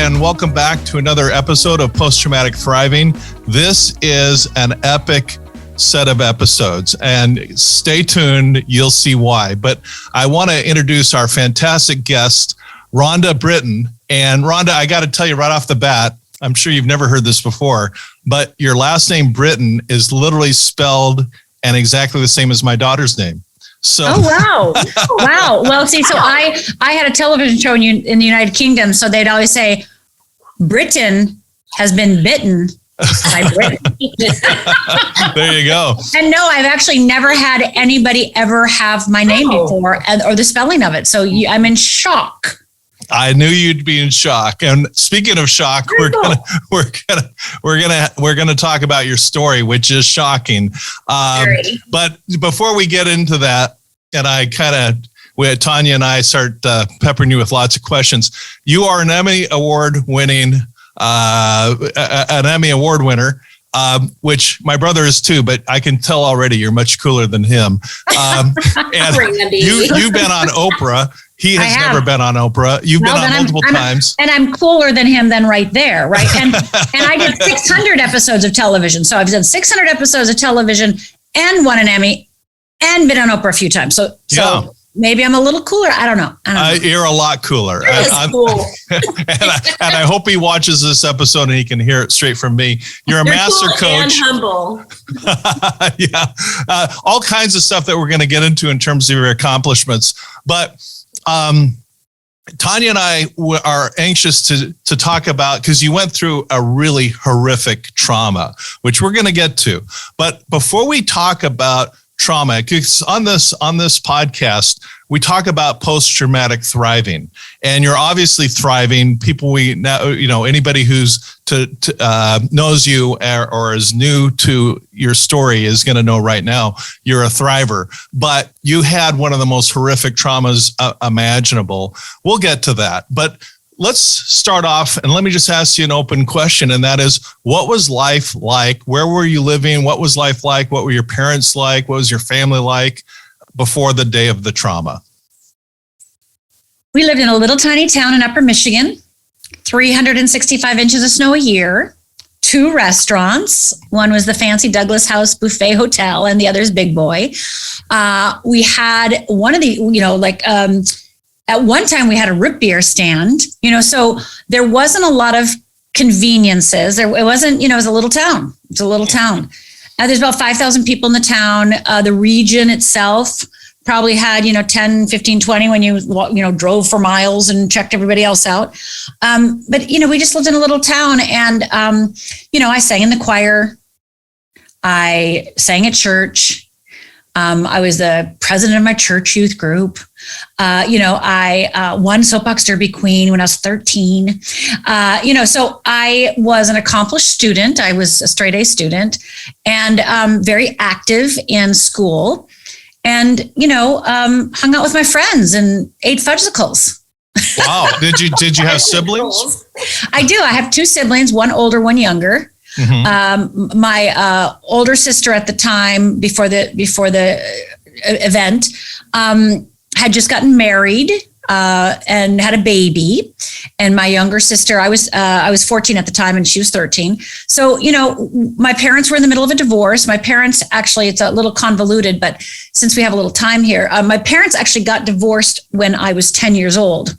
and welcome back to another episode of Post-Traumatic Thriving. This is an epic set of episodes, and stay tuned, you'll see why. But I want to introduce our fantastic guest, Rhonda Britten. And Rhonda, I got to tell you right off the bat, I'm sure you've never heard this before, but your last name, Britten, is literally spelled and exactly the same as my daughter's name. So. Oh, wow. Wow. Well, see, so I had a television show in the United Kingdom, so they'd always say, Britain has been bitten by Britain. There you go. And no, I've actually never had anybody ever have my name before or the spelling of it. So I'm in shock. I knew you'd be in shock. And speaking of shock, we're gonna talk about your story, which is shocking. But before we get into that, and Tanya and I start peppering you with lots of questions. You are an Emmy Award winner, which my brother is too, but I can tell already you're much cooler than him. And you've been on Oprah. He has never been on Oprah. You've been on multiple times. And I'm cooler than him then right there, right? And I did 600 episodes of television. So I've done 600 episodes of television and won an Emmy and been on Oprah a few times. So maybe I'm a little cooler. I don't know. You're a lot cooler. Cool. and I hope he watches this episode and he can hear it straight from me. You're master cool coach. And humble. Yeah. All kinds of stuff that we're going to get into in terms of your accomplishments. But Tanya and I are anxious to talk about, because you went through a really horrific trauma, which we're going to get to. But before we talk about trauma, because on this podcast, we talk about post-traumatic thriving, and you're obviously thriving. People we now, anybody who's knows you or is new to your story is going to know right now you're a thriver. But you had one of the most horrific traumas imaginable. We'll get to that, but let's start off, and let me just ask you an open question, and that is, what was life like? Where were you living? What was life like? What were your parents like? What was your family like before the day of the trauma? We lived in a little tiny town in Upper Michigan, 365 inches of snow a year, 2 restaurants. One was the fancy Douglas House Buffet Hotel, and the other is Big Boy. We had one of the, at one time we had a root beer stand, so there wasn't a lot of conveniences. It wasn't, it was a little town. It's a little town. There's about 5,000 people in the town. The region itself probably had, 10, 15, 20 when you drove for miles and checked everybody else out. But, we just lived in a little town, and, I sang in the choir. I sang at church. I was the president of my church youth group. I won Soapbox Derby Queen when I was 13. So I was an accomplished student. I was a straight A student, and very active in school, and, hung out with my friends and ate fudgesicles. Wow. Did you have siblings? I do. I have 2 siblings, one older, one younger. Mm-hmm. My older sister at the time, before the event, had just gotten married and had a baby. And my younger sister, I was 14 at the time, and she was 13. So, my parents were in the middle of a divorce. My parents, actually, it's a little convoluted, but since we have a little time here, my parents actually got divorced when I was 10 years old.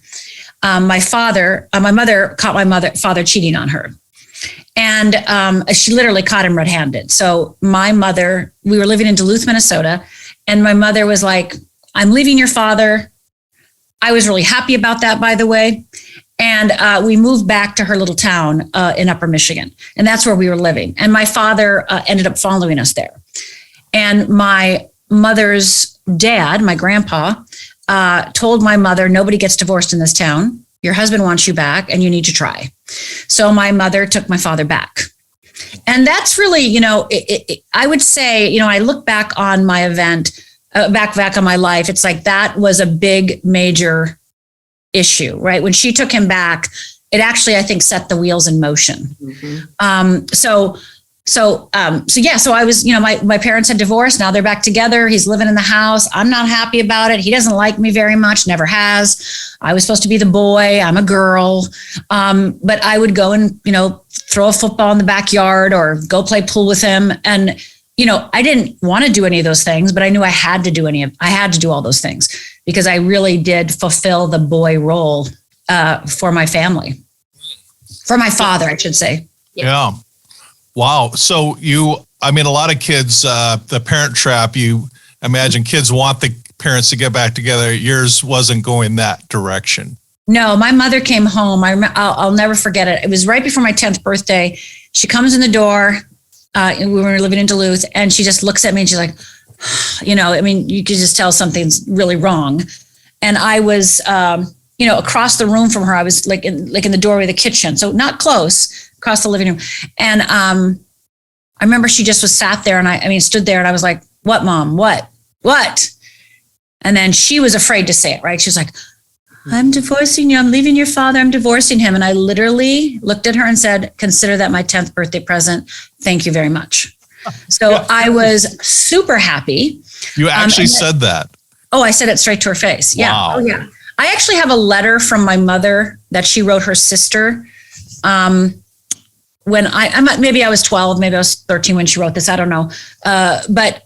My mother caught my father cheating on her. And she literally caught him red-handed. So my mother, we were living in Duluth, Minnesota, and my mother was like, I'm leaving your father. I was really happy about that, by the way. And we moved back to her little town in Upper Michigan. And that's where we were living. And my father ended up following us there. And my mother's dad, my grandpa, told my mother, nobody gets divorced in this town. Your husband wants you back, and you need to try. So my mother took my father back. And that's really, I would say, I look back on my event, back on my life. It's like that was a big, major issue, right? When she took him back, it actually, I think, set the wheels in motion. Mm-hmm. So So I was, my parents had divorced. Now they're back together. He's living in the house. I'm not happy about it. He doesn't like me very much. Never has. I was supposed to be the boy. I'm a girl. But I would go and, throw a football in the backyard or go play pool with him. And, I didn't want to do any of those things, but I knew I had to do all those things because I really did fulfill the boy role for my family, for my father, I should say. Yeah. Wow. So a lot of kids, the parent trap, you imagine kids want the parents to get back together. Yours wasn't going that direction. No, my mother came home. I'll never forget it. It was right before my 10th birthday. She comes in the door. We were living in Duluth, and she just looks at me and she's like, you could just tell something's really wrong. And I was, across the room from her. I was like in the doorway of the kitchen. So not close, across the living room. And I remember she just was sat there and stood there, and I was like, what, Mom? What? And then she was afraid to say it, right? She was like, I'm divorcing you. I'm leaving your father. I'm divorcing him. And I literally looked at her and said, consider that my 10th birthday present. Thank you very much. So I was super happy. You actually said that? Oh, I said it straight to her face. Yeah. Wow. Oh, yeah. I actually have a letter from my mother that she wrote her sister. When maybe I was 12, maybe I was 13 when she wrote this. I don't know. But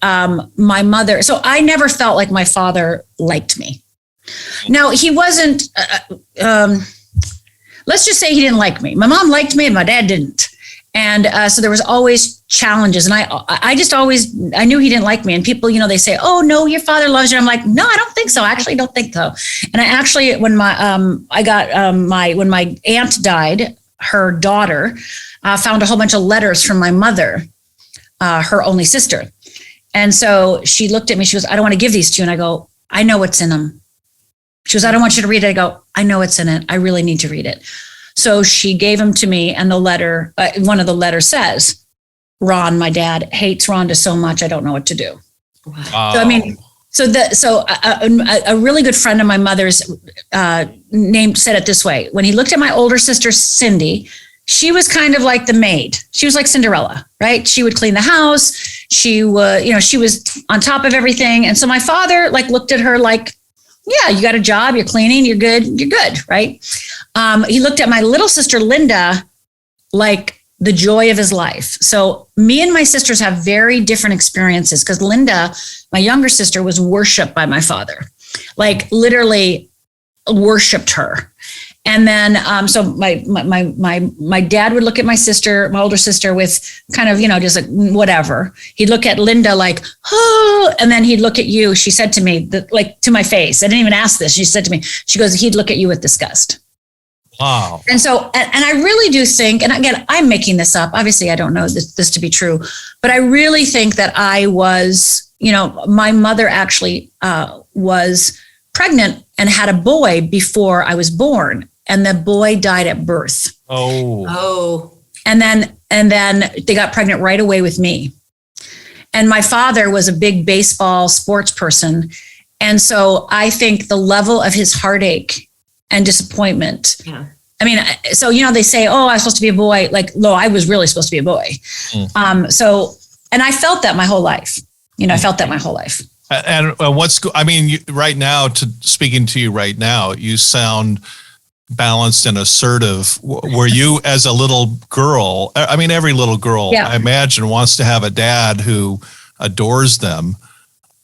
my mother, so I never felt like my father liked me. Now, he wasn't, let's just say he didn't like me. My mom liked me and my dad didn't. And so there was always challenges. And I knew he didn't like me. And people, they say, oh, no, your father loves you. I'm like, no, I don't think so. I actually don't think so. And I actually, when my aunt died, her daughter found a whole bunch of letters from my mother, her only sister. And so she looked at me. She goes, I don't want to give these to you. And I go, I know what's in them. She goes, I don't want you to read it. I go, I know what's in it. I really need to read it. So she gave them to me. And the letter, one of the letters says, Ron, my dad, hates Rhonda so much, I don't know what to do. Wow. So a really good friend of my mother's said it this way. When he looked at my older sister, Cindy, she was kind of like the maid. She was like Cinderella, right? She would clean the house. She would, she was on top of everything. And so my father looked at her like, yeah, you got a job, you're cleaning, you're good, right? He looked at my little sister, Linda, like the joy of his life. So me and my sisters have very different experiences because Linda, my younger sister, was worshiped by my father, like literally worshiped her. And then, so my dad would look at my sister, my older sister, with kind of, just like whatever. He'd look at Linda like, oh, and then he'd look at you. She said to me, to my face. I didn't even ask this. She said to me, she goes, he'd look at you with disgust. Wow. And so, and I really do think, and again, I'm making this up. Obviously, I don't know this to be true, but I really think that I was, my mother actually was pregnant and had a boy before I was born. And the boy died at birth. Oh. And then they got pregnant right away with me. And my father was a big baseball sports person. And so I think the level of his heartache and disappointment. Yeah. I mean, so, they say, oh, I was supposed to be a boy. Like, no, I was really supposed to be a boy. And I felt that my whole life. I felt that my whole life. And right now, speaking to you right now, you sound balanced and assertive. Were you, as a little girl, every little girl, yeah, I imagine, wants to have a dad who adores them.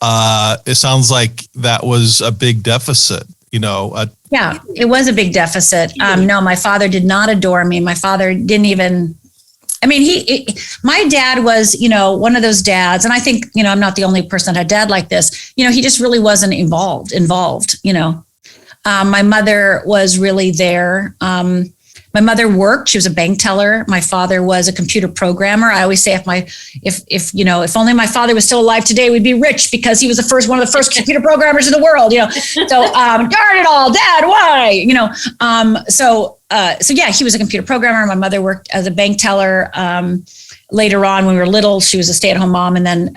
It sounds like that was a big deficit, Yeah, it was a big deficit. No, my father did not adore me. My father didn't even, my dad was, one of those dads. And I think, I'm not the only person that had a dad like this. He just really wasn't involved. My mother was really there. My mother worked. She was a bank teller. My father was a computer programmer. I always say if only my father was still alive today, we'd be rich because he was one of the first computer programmers in the world, So darn it all, Dad, why? So yeah, he was a computer programmer. My mother worked as a bank teller. Later on, when we were little, she was a stay-at-home mom. And then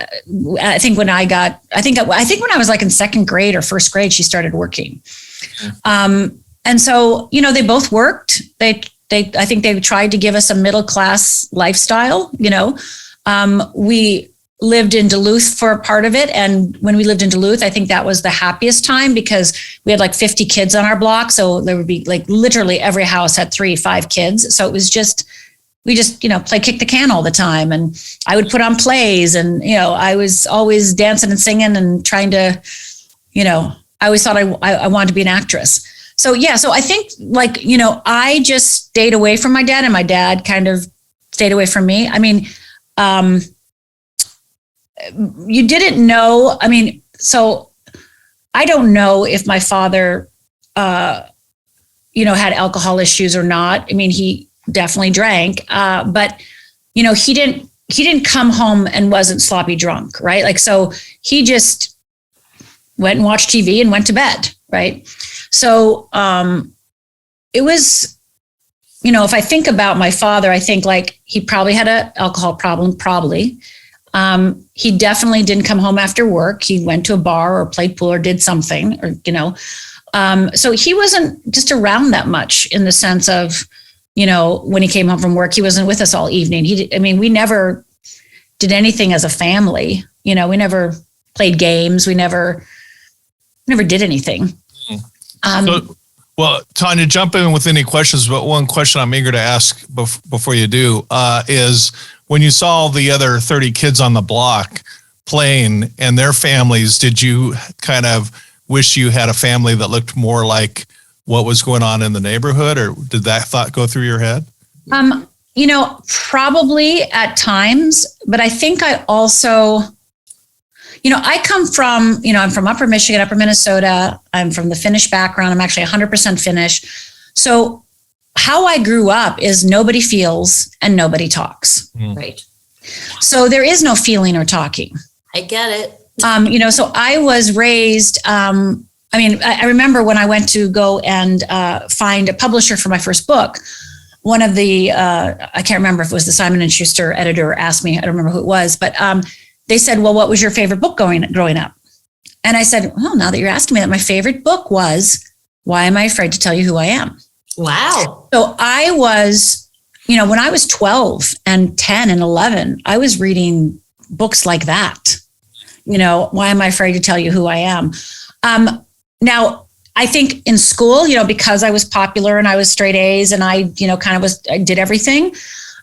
I think when I was like in second grade or first grade, she started working. And so, they both worked. I think they tried to give us a middle-class lifestyle, We lived in Duluth for a part of it. And when we lived in Duluth, I think that was the happiest time because we had like 50 kids on our block. So there would be like literally every house had 3-5 kids. So it was just, we just, play kick the can all the time. And I would put on plays and, I was always dancing and singing and trying to, I always thought I wanted to be an actress. So, yeah. So I think I just stayed away from my dad and my dad kind of stayed away from me. I mean, you didn't know. I mean, so I don't know if my father, had alcohol issues or not. I mean, he definitely drank, but he didn't come home and wasn't sloppy drunk, right? Like, so he just went and watched TV and went to bed, right? So it was, if I think about my father, I think like he probably had an alcohol problem, probably. He definitely didn't come home after work. He went to a bar or played pool or did something, or, so he wasn't just around that much in the sense of, when he came home from work, he wasn't with us all evening. We never did anything as a family. We never played games. We never did anything. Well, Tanya, jump in with any questions, but one question I'm eager to ask before you do is when you saw the other 30 kids on the block playing and their families, did you kind of wish you had a family that looked more like what was going on in the neighborhood, or did that thought go through your head? Probably at times, but I think I also, I come from, I'm from Upper Michigan, Upper Minnesota. I'm from the Finnish background. I'm actually 100% Finnish. So how I grew up is nobody feels and nobody talks. Right. So there is no feeling or talking. I get it. So I was raised, I remember when I went to go and find a publisher for my first book, one of the, I can't remember if it was the Simon & Schuster editor asked me, I don't remember who it was, but they said, well, what was your favorite book growing up? And I said, well, now that you're asking me that, my favorite book was Why Am I Afraid to Tell You Who I Am? Wow. So I was, when I was 12 and 10 and 11, I was reading books like that. Why am I afraid to tell you who I am? Now, I think in school, because I was popular and I was straight A's and I did everything,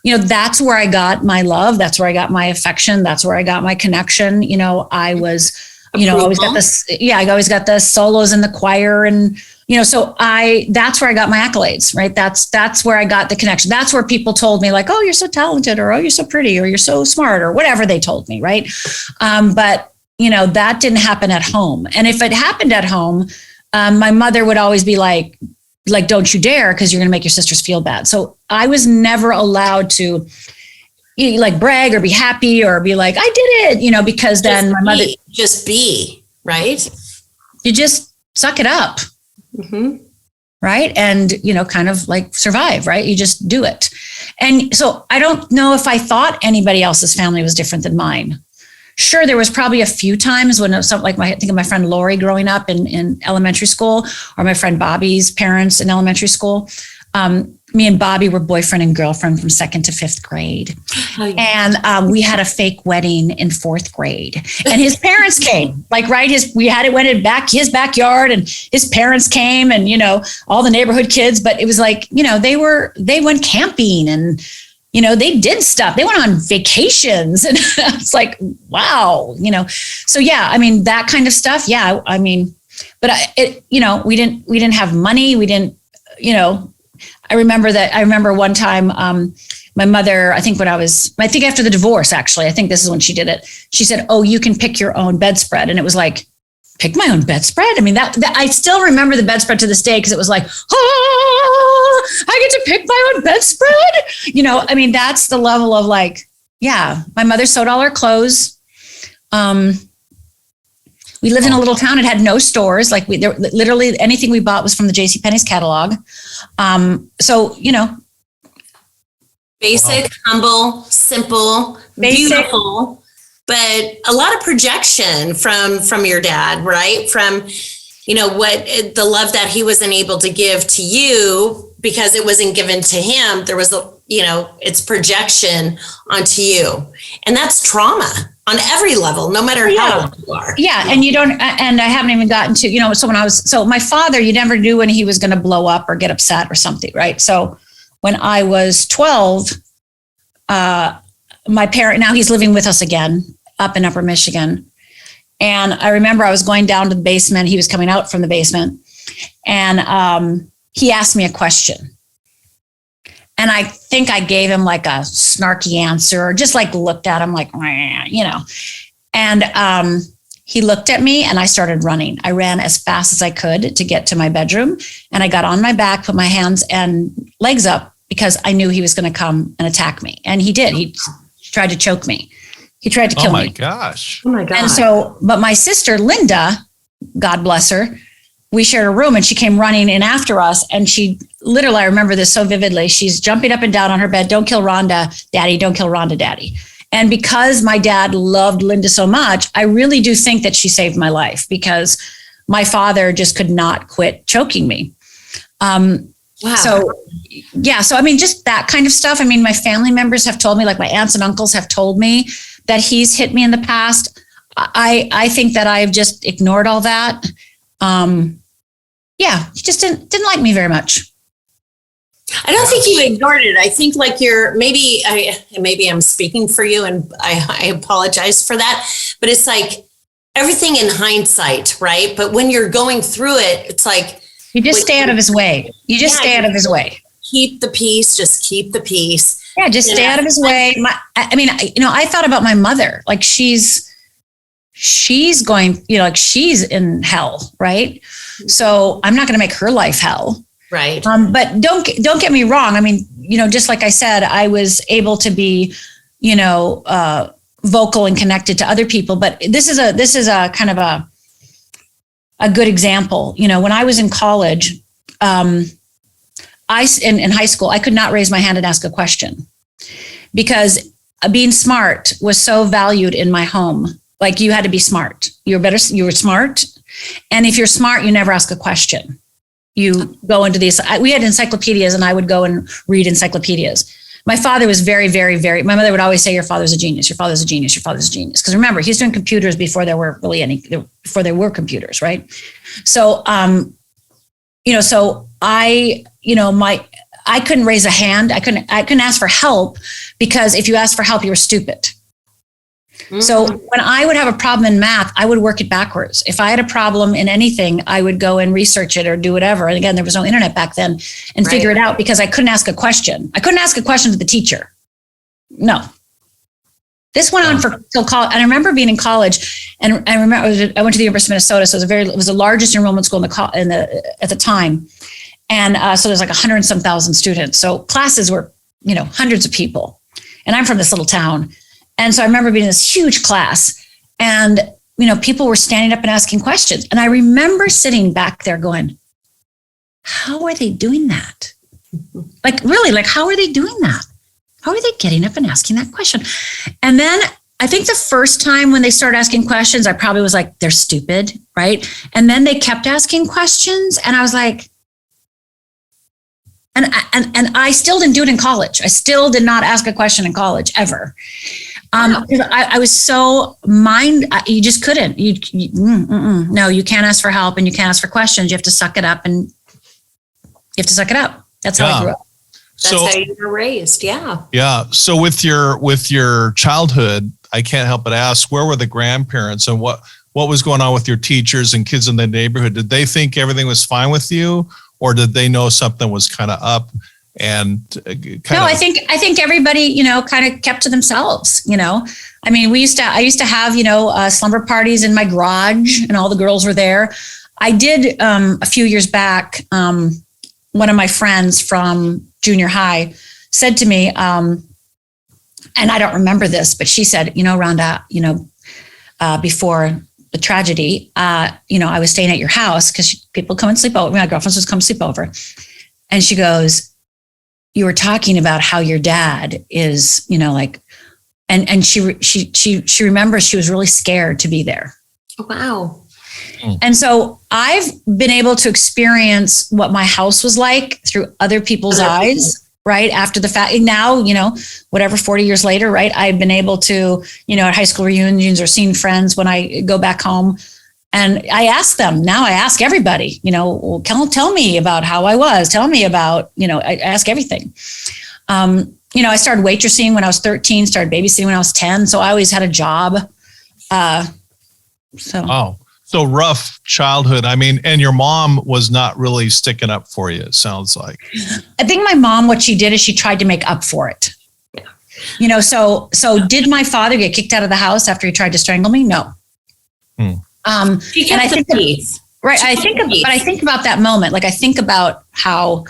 that's where I got my love. That's where I got my affection. That's where I got my connection. I was, I always got this. Yeah, I always got the solos in the choir and, so that's where I got my accolades, right? That's where I got the connection. That's where people told me like, oh, you're so talented, or, oh, you're so pretty, or you're so smart, or whatever they told me. Right. But that didn't happen at home. And if it happened at home, my mother would always be like, don't you dare, because you're going to make your sisters feel bad. So I was never allowed to like brag or be happy or be like, I did it, because then my mother just be right. You just suck it up. Mm-hmm. Right. And, kind of like survive, right? You just do it. And so I don't know if I thought anybody else's family was different than mine. Sure, there was probably a few times when something like I think of my friend Lori growing up in elementary school, or my friend Bobby's parents in elementary school. Me and Bobby were boyfriend and girlfriend from 2nd to 5th grade. Oh, yeah. And we had a fake wedding in 4th grade. And his parents came, we had it went in his backyard, and his parents came, and, all the neighborhood kids. But it was like, they went camping and, they did stuff. They went on vacations, and it's like, wow, so yeah, that kind of stuff. Yeah. But we didn't have money. We didn't, I remember one time, my mother, I think after the divorce, actually, I think this is when she did it. She said, oh, you can pick your own bedspread. And it was like, pick my own bedspread. That I still remember the bedspread to this day, because it was like, I get to pick my own bedspread. That's the level of like, yeah, my mother sewed all our clothes. We lived in a little town. It had no stores. Literally anything we bought was from the JCPenney's catalog. So, basic, wow. Humble, simple, beautiful, but a lot of projection from your dad, right? From, what the love that he wasn't able to give to you because it wasn't given to him. There was it's projection onto you. And that's trauma on every level, no matter how old you are. Yeah. And and I haven't even gotten to, so my father, you never knew when he was going to blow up or get upset or something. Right. So when I was 12, my parent, now he's living with us again up in Upper Michigan. And I remember I was going down to the basement. He was coming out from the basement, and he asked me a question. And I think I gave him like a snarky answer, or just like looked at him like, and he looked at me and I started running. I ran as fast as I could to get to my bedroom, and I got on my back, put my hands and legs up because I knew he was going to come and attack me. And he did. He tried to choke me. He tried to kill me. Oh my gosh. And so, but my sister, Linda, God bless her, we shared a room, and she came running in after us. And she literally, I remember this so vividly. She's jumping up and down on her bed. Don't kill Rhonda, Daddy. Don't kill Rhonda, Daddy. And because my dad loved Linda so much, I really do think that she saved my life, because my father just could not quit choking me. Wow. So, yeah. So, I mean, just that kind of stuff. I mean, my family members have told me, like my aunts and uncles have told me that he's hit me in the past. I think that I've just ignored all that. He just didn't like me very much. I don't think you ignored it. I think like maybe I'm speaking for you, and I apologize for that, but it's like everything in hindsight, right? But when you're going through it, it's like, you just stay out of his way. You just stay out of his way. Keep the peace. Just keep the peace. Yeah, just stay out of his way. I thought about my mother. Like she's going, like she's in hell, right? So I'm not going to make her life hell. Right. But don't get me wrong. I mean, just like I said, I was able to be, vocal and connected to other people. But this is a kind of a good example. When I was in college, in high school, I could not raise my hand and ask a question, because being smart was so valued in my home. Like you had to be smart. You were smart. And if you're smart, you never ask a question. You go into these, we had encyclopedias, and I would go and read encyclopedias. My father was very, very, very, my mother would always say, your father's a genius, your father's a genius, your father's a genius. Because remember, he's doing computers before there were computers, right? So, so I couldn't raise a hand. I couldn't ask for help, because if you asked for help, you were stupid. Mm-hmm. So when I would have a problem in math, I would work it backwards. If I had a problem in anything, I would go and research it or do whatever. And again, there was no internet back then, and figure it out, because I couldn't ask a question. I couldn't ask a question to the teacher. No. This went on till college. And I remember being in college, and I remember I went to the University of Minnesota. So it was the largest enrollment school at the time. And so there's like 100 and some thousand students. So classes were, hundreds of people. And I'm from this little town. And so I remember being in this huge class, and, people were standing up and asking questions. And I remember sitting back there going, how are they doing that? Like, really, like, how are they doing that? How are they getting up and asking that question? And then I think the first time when they started asking questions, I probably was like, they're stupid, right? And then they kept asking questions, and I was like, and I still didn't do it in college. I still did not ask a question in college ever. I was so you just couldn't, no, you can't ask for help, and you can't ask for questions. You have to suck it up, and you have to suck it up. That's how I grew up. That's how you were raised. Yeah. Yeah. So with your childhood, I can't help but ask, where were the grandparents, and what was going on with your teachers and kids in the neighborhood? Did they think everything was fine with you, or did they know something was kind of up? And I think everybody, kind of kept to themselves. I mean, I used to have, slumber parties in my garage, and all the girls were there. I did a few years back. One of my friends from junior high said to me, and I don't remember this, but she said, Rhonda, before the tragedy, I was staying at your house because people come and sleep over. My girlfriends would come sleep over, and she goes, you were talking about how your dad is, and she remembers she was really scared to be there. Wow. And so I've been able to experience what my house was like through other people's eyes, right? After the fact, and now, whatever, 40 years later, right? I've been able to, at high school reunions or seeing friends when I go back home. And I ask them, now I ask everybody, well, tell me about how I was. Tell me about, I ask everything. I started waitressing when I was 13, started babysitting when I was 10. So I always had a job. So rough childhood. I mean, and your mom was not really sticking up for you, it sounds like. I think my mom, what she did is she tried to make up for it. Yeah. So did my father get kicked out of the house after he tried to strangle me? No. She kept the peace. Right. I think about that moment. Like I think about how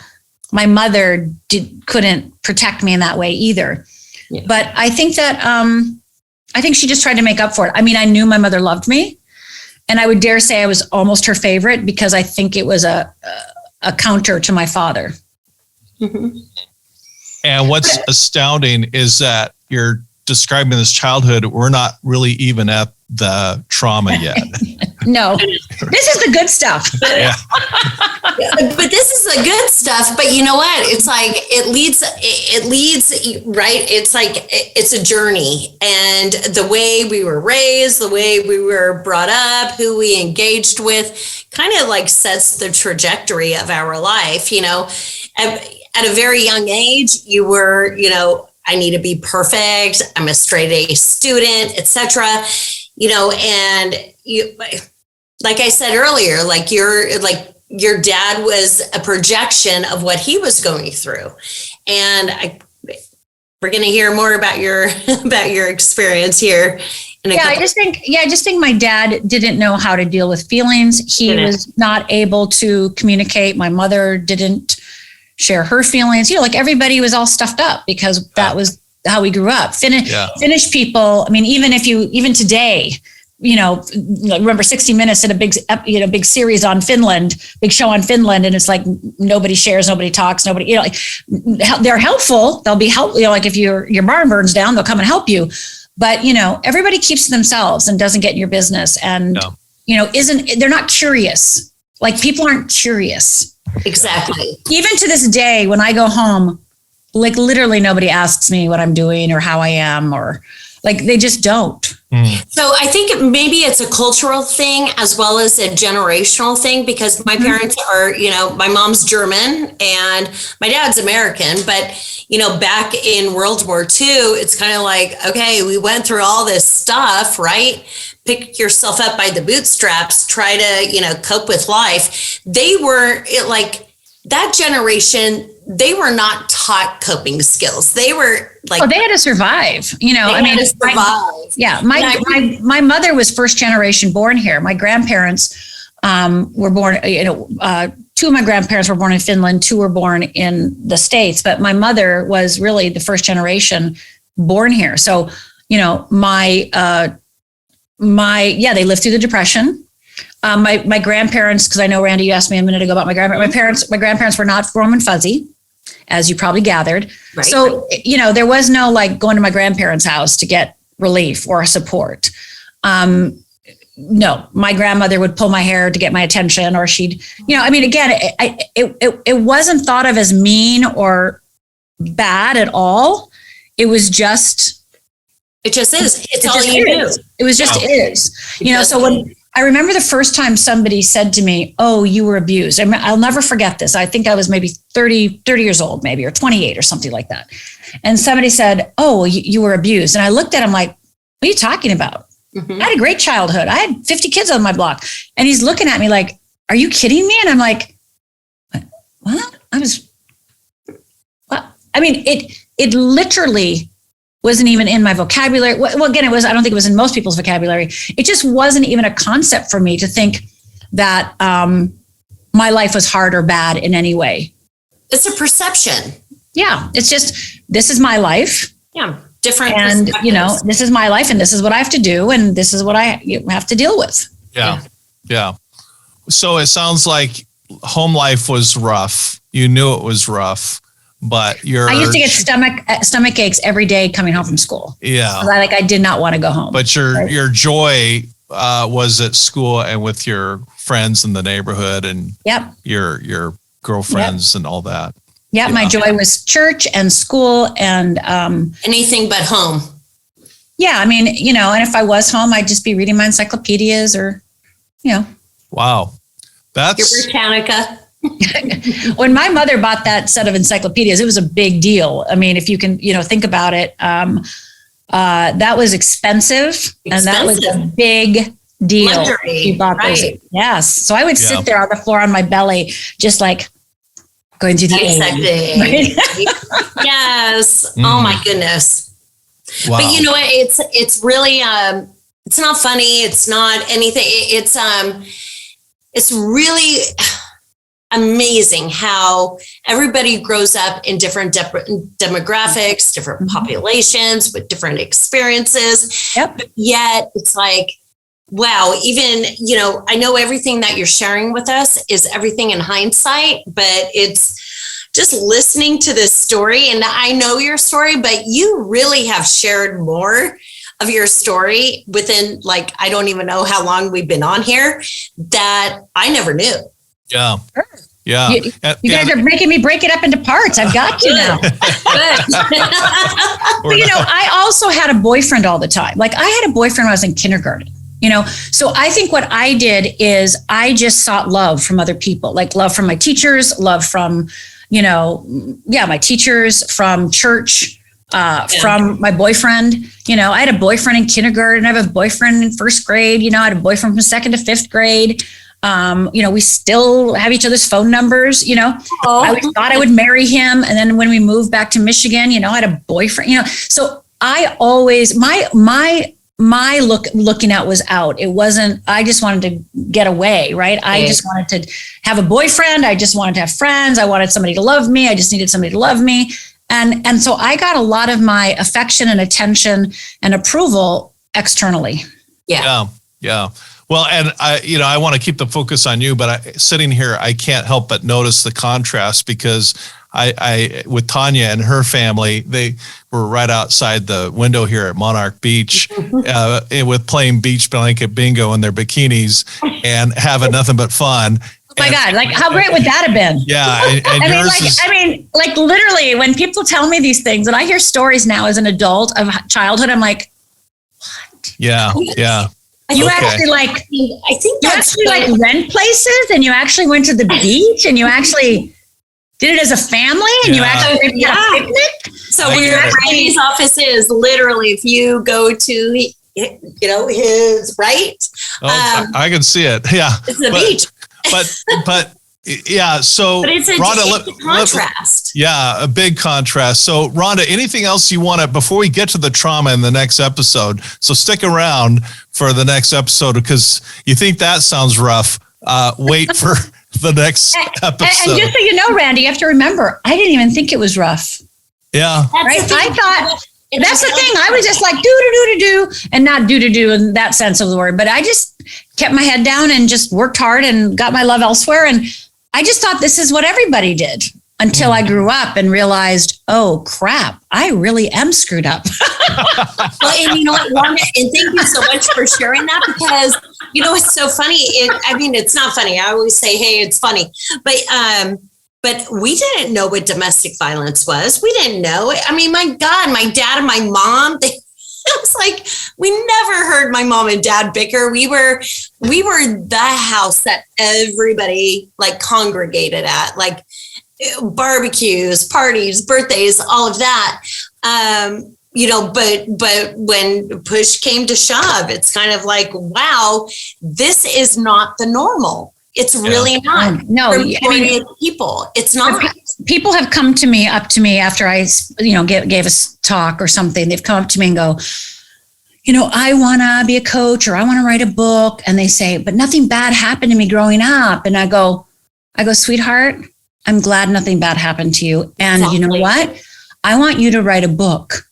my mother couldn't protect me in that way either. Yeah. But I think that, I think she just tried to make up for it. I mean, I knew my mother loved me. And I would dare say I was almost her favorite because I think it was a counter to my father. Mm-hmm. And what's astounding is that you're describing this childhood. We're not really even at the trauma yet. No, this is the good stuff. Yeah. But this is the good stuff. But you know what? It's like it leads, right? It's like it's a journey. And the way we were raised, the way we were brought up, who we engaged with kind of like sets the trajectory of our life. At a very young age, you were, I need to be perfect. I'm a straight A student, etc. And you, like I said earlier, like your dad was a projection of what he was going through. And we're going to hear more about your experience here. I just think my dad didn't know how to deal with feelings. He was not able to communicate. My mother didn't share her feelings. Like everybody was all stuffed up because that was how we grew up. Finnish people. I mean, even today, remember 60 Minutes did a big series on Finland, big show on Finland. And it's like, nobody shares, nobody talks, nobody, they're helpful. They'll be helpful. Like if your barn burns down, they'll come and help you. But, everybody keeps to themselves and doesn't get in your business. And, they're not curious. Like people aren't curious. Exactly. Even to this day, when I go home, like literally nobody asks me what I'm doing or how I am, or like they just don't. So I think maybe it's a cultural thing as well as a generational thing, because my parents are, my mom's German and my dad's American, but back in World War II, it's kind of like, okay, we went through all this stuff, right? Pick yourself up by the bootstraps, try to, cope with life. They were like that generation. They were not taught coping skills. They were like, they had to survive, My mother was first generation born here. My grandparents were born, two of my grandparents were born in Finland, two were born in the States, but my mother was really the first generation born here. So, they lived through the Depression. My grandparents, because I know, Randy, you asked me a minute ago about my grandparents. My grandparents were not warm and fuzzy, as you probably gathered. Right. So, there was no like going to my grandparents' house to get relief or support. No, my grandmother would pull my hair to get my attention, or she'd, again, it wasn't thought of as mean or bad at all. It was just. It just is. It's all you do. It was just is. So when I remember the first time somebody said to me, "Oh, you were abused." I'll never forget this. I think I was maybe 30 years old, maybe, or 28 or something like that. And somebody said, "Oh, you were abused." And I looked at him like, "What are you talking about? I had a great childhood. I had 50 kids on my block." And he's looking at me like, "Are you kidding me?" And I'm like, "What?" It literally wasn't even in my vocabulary. Well, again, I don't think it was in most people's vocabulary. It just wasn't even a concept for me to think that my life was hard or bad in any way. It's a perception. Yeah. It's just, this is my life. Yeah. Different. And, this is my life and this is what I have to do. And this is what I have to deal with. Yeah. Yeah. So it sounds like home life was rough. You knew it was rough. But I used to get stomach aches every day coming home from school. Yeah. I did not want to go home. But your joy was at school and with your friends in the neighborhood and your girlfriends and all that. Yeah, my joy was church and school and anything but home. Yeah, I mean, and if I was home, I'd just be reading my encyclopedias or, Wow. That's your Britannica. When my mother bought that set of encyclopedias, it was a big deal. I mean, if you can, think about it, that was expensive. And that was a big deal. Luxury, she bought those. Yes. So I would sit there on the floor on my belly, just like going through the dissecting. Right? Yes. Oh my goodness. wow. But you know what? It's really it's not funny. It's not anything. It's really amazing how everybody grows up in different demographics, different populations with different experiences. Yep. But yet it's like, wow, even, I know everything that you're sharing with us is everything in hindsight, but it's just listening to this story. And I know your story, but you really have shared more of your story within, like, I don't even know how long we've been on here, that I never knew. Yeah. Yeah. You guys are making me break it up into parts. I've got to now. But, I also had a boyfriend all the time. Like, I had a boyfriend when I was in kindergarten, So I think what I did is I just sought love from other people, like love from my teachers, love from, my teachers, from church, from my boyfriend. I had a boyfriend in kindergarten. I have a boyfriend in first grade. I had a boyfriend from second to fifth grade. We still have each other's phone numbers. I always thought I would marry him. And then when we moved back to Michigan, I had a boyfriend, so I always, my looking out was out. It wasn't, I just wanted to get away. Right. I just wanted to have a boyfriend. I just wanted to have friends. I wanted somebody to love me. I just needed somebody to love me. And so I got a lot of my affection and attention and approval externally. Yeah. Well, and I want to keep the focus on you, but sitting here, I can't help but notice the contrast because I with Tanya and her family, they were right outside the window here at Monarch Beach with playing beach blanket bingo in their bikinis and having nothing but fun. Oh my God, like how great would that have been? Yeah. Like literally when people tell me these things and I hear stories now as an adult of childhood, I'm like, what? Yeah. You actually I think you actually rent places and you actually went to the beach and you actually did it as a family and you actually had a picnic. So where Randy's office is, literally, if you go to, his right. I can see it. Yeah. It's the beach. But yeah. So but it's a contrast. A big contrast. So Rhonda, anything else you want to, before we get to the trauma in the next episode, so stick around for the next episode because you think that sounds rough. Wait for the next episode. And just so you know, Randy, you have to remember, I didn't even think it was rough. Yeah. Right? I thought, that's the thing. I was just like, do, and not do in that sense of the word. But I just kept my head down and just worked hard and got my love elsewhere. And I just thought this is what everybody did until I grew up and realized, oh, crap, I really am screwed up. Well, and you know what, Rhonda, and thank you so much for sharing that because, it's so funny. It's not funny. I always say, hey, it's funny. But we didn't know what domestic violence was. We didn't know. I mean, my God, my dad and my mom, it was like, we never heard my mom and dad bicker. We were the house that everybody congregated at, barbecues, parties, birthdays, all of that. But when push came to shove, it's kind of like, wow, this is not the normal. It's really not. No, people, it's not. People have come up to me after I, gave a talk or something. They've come up to me and go, I want to be a coach or I want to write a book. And they say, but nothing bad happened to me growing up. And I go, sweetheart, I'm glad nothing bad happened to you. And You know what? I want you to write a book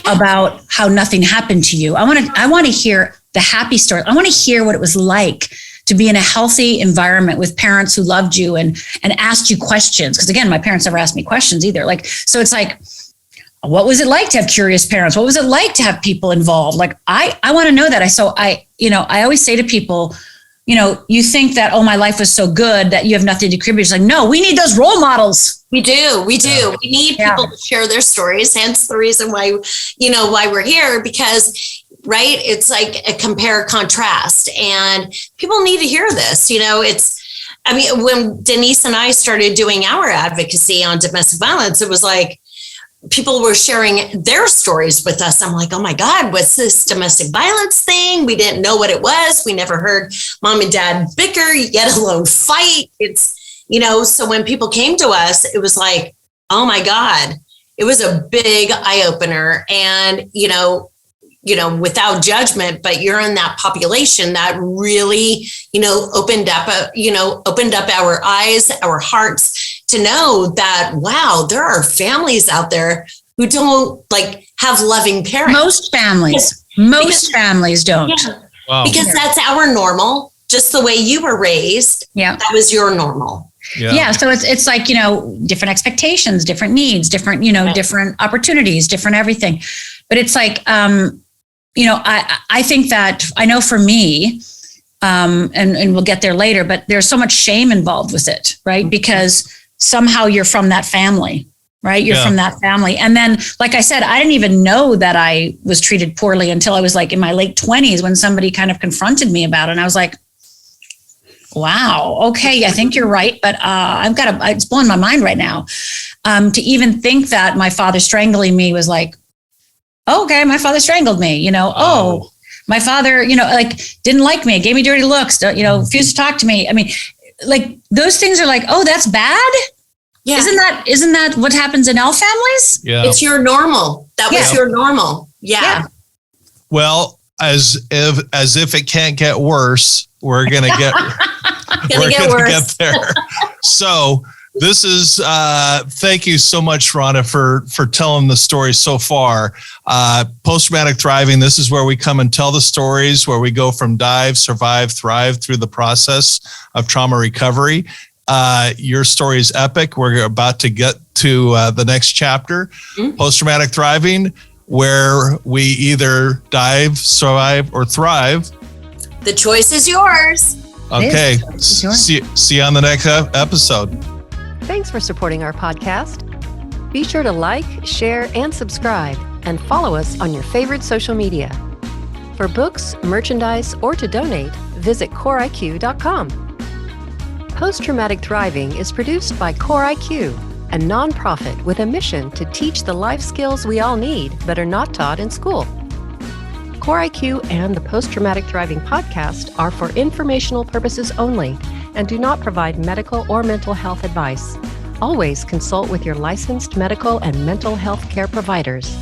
about how nothing happened to you. I want to hear the happy story. I want to hear what it was like to be in a healthy environment with parents who loved you and asked you questions. Because again, my parents never asked me questions either. So it's like, what was it like to have curious parents? What was it like to have people involved? I want to know that. I always say to people, you think that, oh, my life was so good that you have nothing to contribute. It's like, no, we need those role models. We do. Yeah. We need people to share their stories. Hence the reason why, why we're here, because, right, it's like a compare contrast, and people need to hear this. When Denise and I started doing our advocacy on domestic violence, it was like, people were sharing their stories with us. I'm like, oh my God, what's this domestic violence thing? We didn't know what it was. We never heard mom and dad bicker, yet alone fight. It's, so when people came to us, it was like, oh my God, it was a big eye opener. And, without judgment, but you're in that population that really, opened up our eyes, our hearts to know that, wow, there are families out there who don't have loving parents. Most families don't. Yeah. Wow. Because that's our normal, just the way you were raised. Yeah. That was your normal. Yeah. So it's like, different expectations, different needs, different, different opportunities, different everything. But it's like, I think that, I know for me, and we'll get there later, but there's so much shame involved with it, right? Because somehow you're from that family, right? You're from that family. And then, like I said, I didn't even know that I was treated poorly until I was like in my late 20s, when somebody kind of confronted me about it. And I was like, wow, okay, I think you're right. But it's blowing my mind right now. To even think that my father strangling me was like, okay, my father strangled me, oh, my father, didn't like me, gave me dirty looks, refused to talk to me. I mean, like, those things are like, oh, that's bad. Yeah. Isn't that what happens in all families? Yeah. It's your normal. That was your normal. Yeah. Well, as if it can't get worse, we're going to get, get there. So, this is, thank you so much, Rhonda, for telling the story so far. Post-traumatic thriving, this is where we come and tell the stories, where we go from dive, survive, thrive through the process of trauma recovery. Your story is epic. We're about to get to the next chapter, post-traumatic thriving, where we either dive, survive, or thrive. The choice is yours. Okay. See you on the next episode. Thanks for supporting our podcast. Be sure to like, share, and subscribe, and follow us on your favorite social media. For books, merchandise, or to donate, visit CoreIQ.com. Post-Traumatic Thriving is produced by CoreIQ, a nonprofit with a mission to teach the life skills we all need but are not taught in school. CoreIQ and the Post-Traumatic Thriving podcast are for informational purposes only and do not provide medical or mental health advice. Always consult with your licensed medical and mental health care providers.